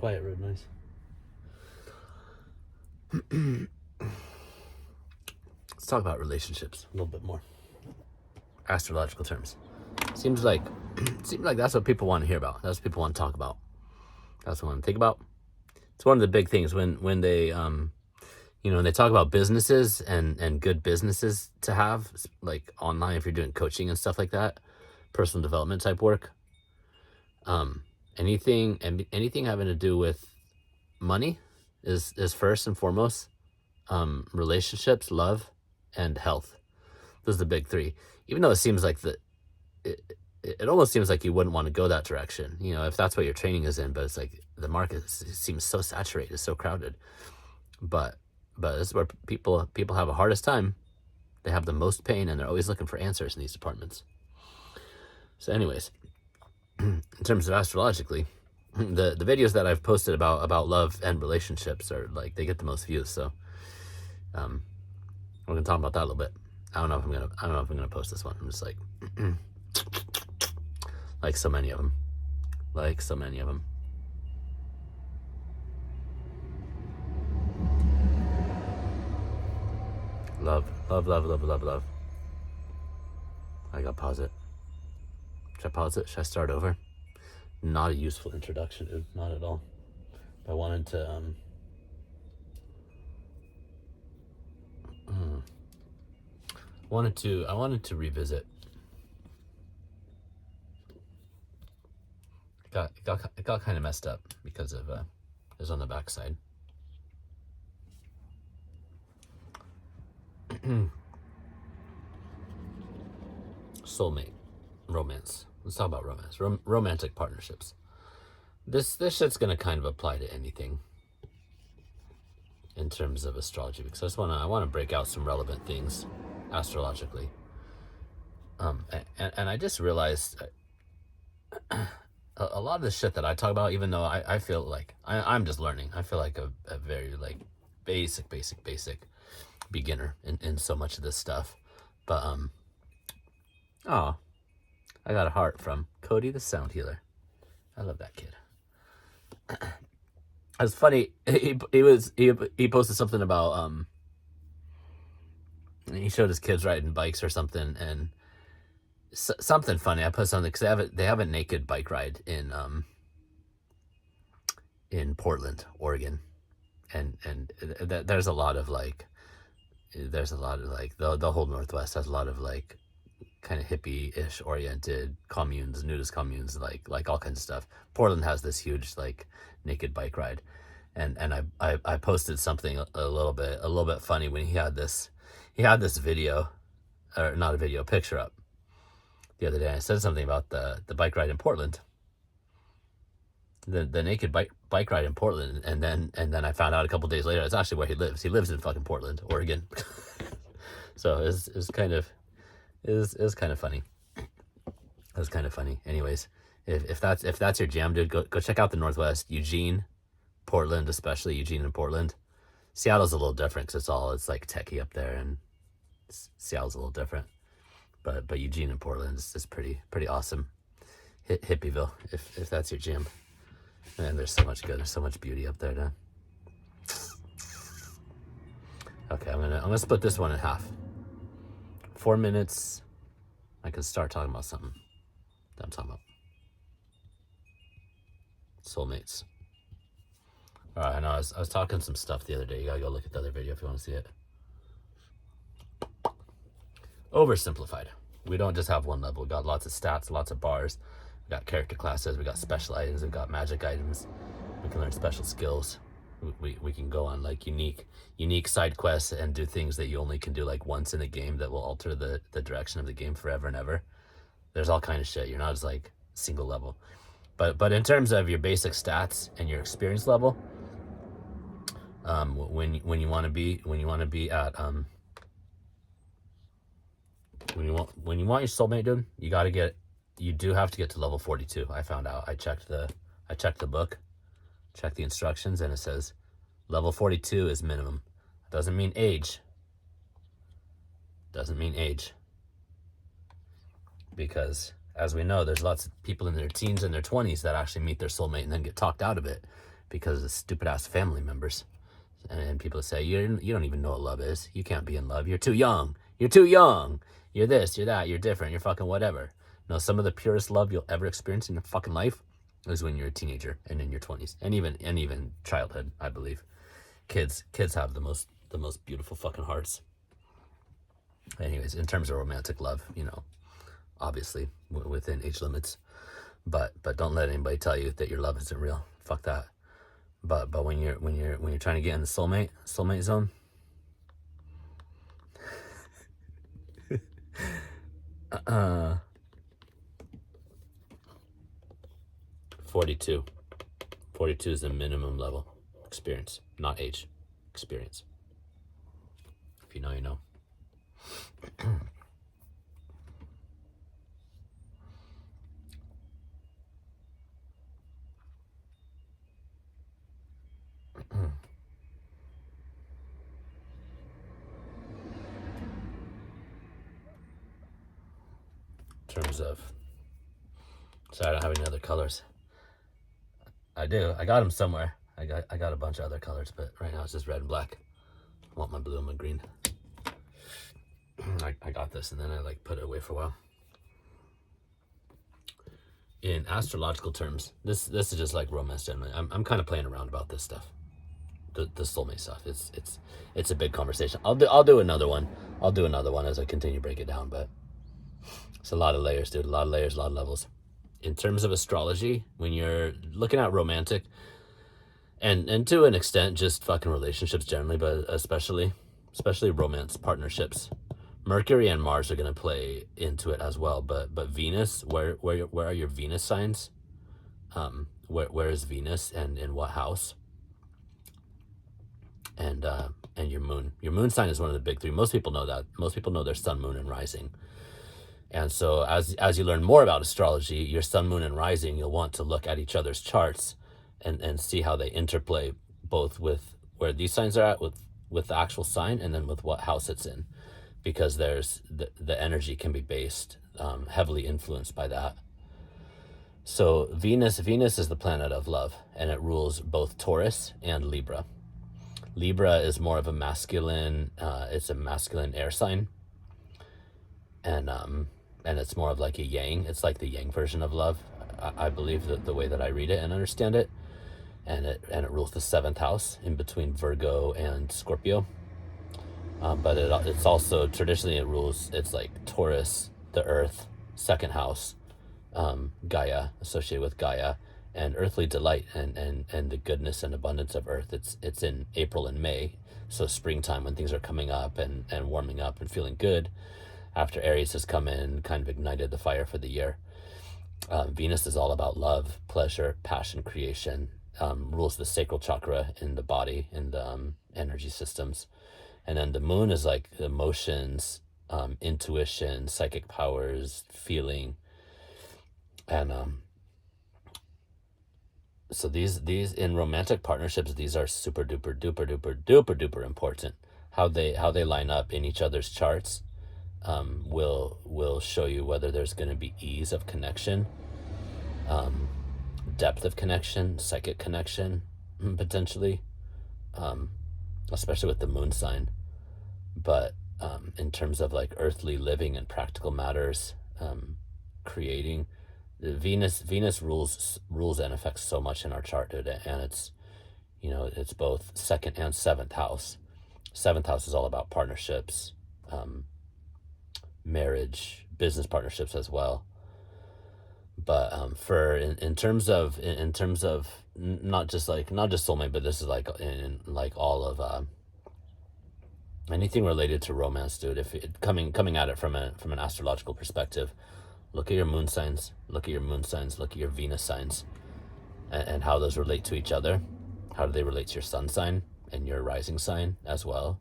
quiet road noise. Let's talk about relationships a little bit more. Astrological terms. Seems like that's what people want to hear about. That's what people want to talk about. That's what I want to think about. It's one of the big things when they when they talk about businesses and good businesses to have, like online, if you're doing coaching and stuff like that, personal development type work, anything having to do with money is first and foremost. Relationships, love, and health. Those are the big three. Even though it seems like it almost seems like you wouldn't want to go that direction, if that's what your training is in. But it's like the market seems so saturated, so crowded. But this is where people have the hardest time. They have the most pain, and they're always looking for answers in these departments. So anyways, in terms of astrologically, the videos that I've posted about love and relationships are like, they get the most views. So we're gonna talk about that a little bit. I don't know if I'm gonna post this one. I'm just like like so many of them. Love. I gotta pause it. Should I pause it? Should I start over? Not a useful introduction, dude. Not at all. I wanted to revisit. It got kind of messed up because of it was on the backside. Soulmate, romance. Let's talk about romance. Romantic partnerships. This shit's gonna kind of apply to anything in terms of astrology, because I want to break out some relevant things astrologically. And I just realized a lot of the shit that I talk about, even though I feel like I'm just learning. I feel like a very like basic beginner in so much of this stuff. But I got a heart from Cody the Sound Healer. I love that kid. It's funny. He posted something about he showed his kids riding bikes or something, and something funny. I put something because they have a naked bike ride in Portland, Oregon, and there's a lot of like the whole Northwest has a lot of like kind of hippie-ish oriented communes, nudist communes, like all kinds of stuff. Portland has this huge like naked bike ride, and I posted something a little bit funny when he had this video, or not a video, picture up the other day. I said something about the bike ride in Portland, the naked bike ride in Portland, and then I found out a couple days later it's actually where he lives. He lives in fucking Portland, Oregon. So it's kind of funny. It was kind of funny. Anyways, if that's your jam, dude, go check out the Northwest, Eugene, Portland, especially Eugene and Portland. Seattle's a little different because it's like techie up there, and Seattle's a little different. But Eugene and Portland is pretty awesome. Hippieville, if that's your jam. And there's so much beauty up there, man. Okay, I'm gonna split this one in half. 4 minutes. I can start talking about something that I'm talking about. Soulmates. All right, I know I was talking some stuff the other day. You gotta go look at the other video if you want to see it. Oversimplified. We don't just have one level. We got lots of stats, lots of bars. We got character classes. We got special items. We got magic items. We can learn special skills. We can go on like unique side quests and do things that you only can do like once in a game that will alter the direction of the game forever and ever. There's all kind of shit. You're not just like single level. But in terms of your basic stats and your experience level, when you want to be at when you want your soulmate, dude, you do have to get to level 42. I found out. I checked the book, checked the instructions, and it says level 42 is minimum. Doesn't mean age. Because as we know, there's lots of people in their teens and their 20s that actually meet their soulmate and then get talked out of it because of stupid ass family members. And people say, you don't even know what love is. You can't be in love. You're too young. You're too young. You're this, you're that, you're different, you're fucking whatever. No, some of the purest love you'll ever experience in your fucking life is when you're a teenager and in your 20s, and even childhood, I believe. Kids have the most beautiful fucking hearts. Anyways, in terms of romantic love, obviously within age limits, but don't let anybody tell you that your love isn't real. Fuck that. But when you're trying to get in the soulmate zone, 42 is the minimum level experience, not age, experience. If you know, you know. In terms of, sorry, I don't have any other colors. I do. I got them somewhere. I got a bunch of other colors, but right now it's just red and black. I want my blue and my green. I got this, and then I put it away for a while. In astrological terms, this is just like romance generally. I'm kind of playing around about this stuff, the soulmate stuff. It's a big conversation. I'll do another one. I'll do another one as I continue to break it down. But it's a lot of layers, dude. A lot of layers, a lot of levels. In terms of astrology, when you're looking at romantic, and to an extent, just fucking relationships generally, but especially romance partnerships, Mercury and Mars are going to play into it as well. But Venus, where are your Venus signs? Where is Venus, and in what house? And your moon. Your moon sign is one of the big three. Most people know that. Most people know their sun, moon, and rising. And so as you learn more about astrology, your sun, moon, and rising, you'll want to look at each other's charts and see how they interplay, both with where these signs are at with the actual sign, and then with what house it's in, because there's the energy can be based, heavily influenced by that. So Venus is the planet of love, and it rules both Taurus and Libra. Libra is more of a masculine, it's a masculine air sign. And it's more of like a yang. It's like the yang version of love, I believe, the way that I read it and understand it. And it rules the 7th house in between Virgo and Scorpio. But it's also, traditionally it rules, it's like Taurus, the earth, 2nd house, Gaia, associated with Gaia, and earthly delight and the goodness and abundance of earth. It's in April and May, so springtime, when things are coming up and warming up and feeling good, after Aries has come in and kind of ignited the fire for the year. Venus is all about love, pleasure, passion, creation, rules the sacral chakra in the body, in the energy systems. And then the moon is like emotions, intuition, psychic powers, feeling. And so these in romantic partnerships, these are super duper duper duper duper duper important. How they line up in each other's charts will show you whether there's going to be ease of connection, depth of connection, psychic connection, potentially, especially with the moon sign. But in terms of like earthly living and practical matters, creating, Venus rules and affects so much in our chart, dude. And it's both 2nd and 7th house. 7th house is all about partnerships, marriage, business partnerships as well. But for in terms of not just soulmate, but this is like in like all of anything related to romance, dude. If coming at it from an astrological perspective, look at your moon signs, look at your Venus signs, and how those relate to each other. How do they relate to your sun sign and your rising sign as well?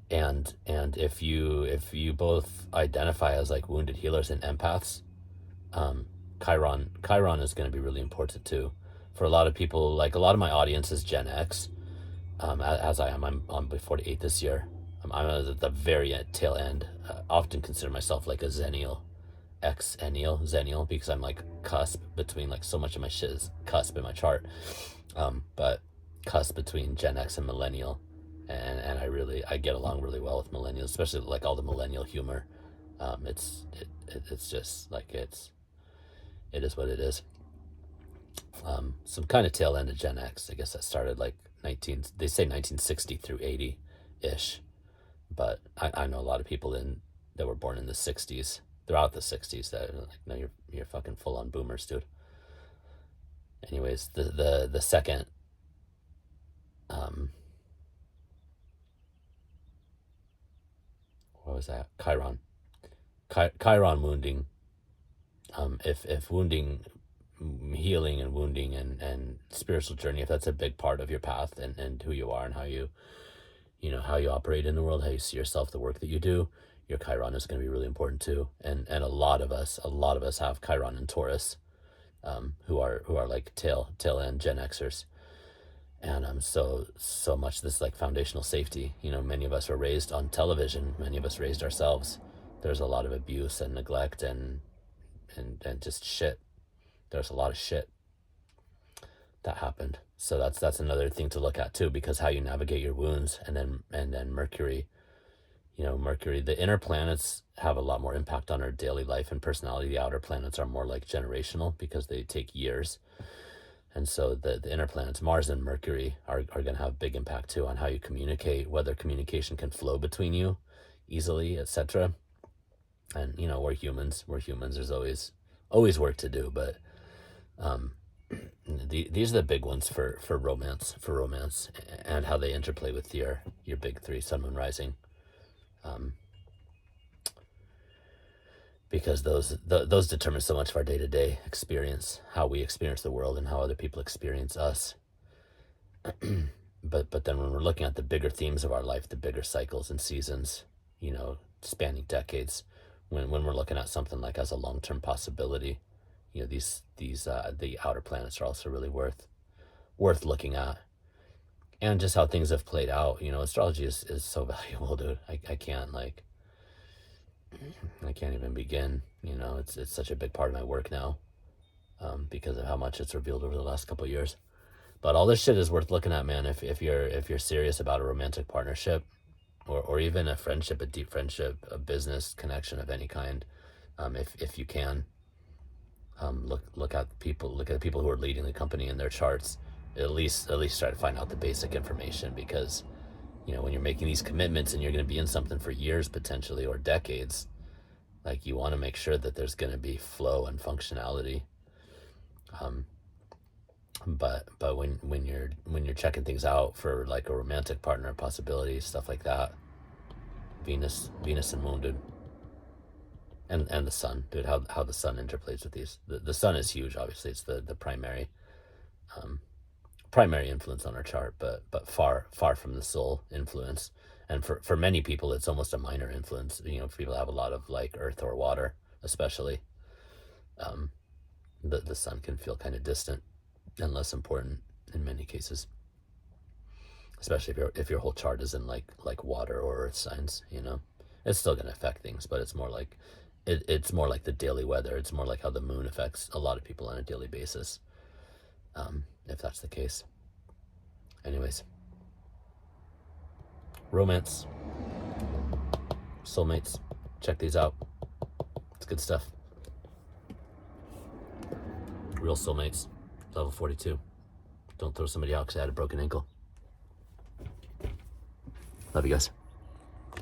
And if you both identify as like wounded healers and empaths, Chiron is going to be really important too. For a lot of people, like a lot of my audience is Gen X, as I am. I'm 48 this year. I'm at the very tail end. I often consider myself like a Zennial, Xennial, because I'm like cusp between, like, so much of my shit is cusp in my chart. But cusp between Gen X and millennial, and I get along really well with millennials, especially like all the millennial humor. It's just like it is what it is. Some kind of tail end of Gen X. I guess that started like they say 1960 through 80 ish, but I know a lot of people that were born in the 60s, throughout the 60s, that are like, no, you're fucking full on boomers, dude. Anyways, the second what was that? Chiron wounding. If wounding, healing and wounding and spiritual journey, if that's a big part of your path and who you are and how you how you operate in the world, how you see yourself, the work that you do, your Chiron is going to be really important too. And a lot of us have Chiron in Taurus, who are like tail end Gen Xers. And so much this, like, foundational safety. Many of us were raised on television. Many of us raised ourselves. There's a lot of abuse and neglect and just shit. There's a lot of shit that happened. So that's another thing to look at too, because how you navigate your wounds, and then Mercury. Mercury, the inner planets have a lot more impact on our daily life and personality. The outer planets are more like generational because they take years. And so the inner planets, Mars and Mercury, are going to have big impact too on how you communicate, whether communication can flow between you easily, etc. And we're humans. There's always work to do, but these are the big ones for romance, and how they interplay with your big three, Sun, Moon, Rising. Because those determine so much of our day-to-day experience, how we experience the world and how other people experience us. But then when we're looking at the bigger themes of our life, the bigger cycles and seasons, spanning decades, when we're looking at something like as a long-term possibility, these the outer planets are also really worth looking at. And just how things have played out. Astrology is so valuable, dude. I can't even begin. It's such a big part of my work now, because of how much it's revealed over the last couple of years. But all this shit is worth looking at, man. If you're serious about a romantic partnership, or even a friendship, a deep friendship, a business connection of any kind, if you can, look at the people who are leading the company in their charts. At least try to find out the basic information, because when you're making these commitments and you're going to be in something for years potentially, or decades, like, you want to make sure that there's going to be flow and functionality. But when you're checking things out for like a romantic partner possibility, stuff like that, Venus and Moon, dude, and the Sun, dude, how the Sun interplays with these. The Sun is huge, obviously. It's the primary influence on our chart, but far from the soul influence. And for many people, it's almost a minor influence. For people that have a lot of, like, earth or water, especially, the Sun can feel kind of distant and less important in many cases, especially if your whole chart is in like water or earth signs. It's still going to affect things, but it's more like it's more like the daily weather. It's more like how the moon affects a lot of people on a daily basis, if that's the case. Anyways, romance, soulmates, check these out. It's good stuff. Real soulmates, level 42. Don't throw somebody out because I had a broken ankle. Love you guys.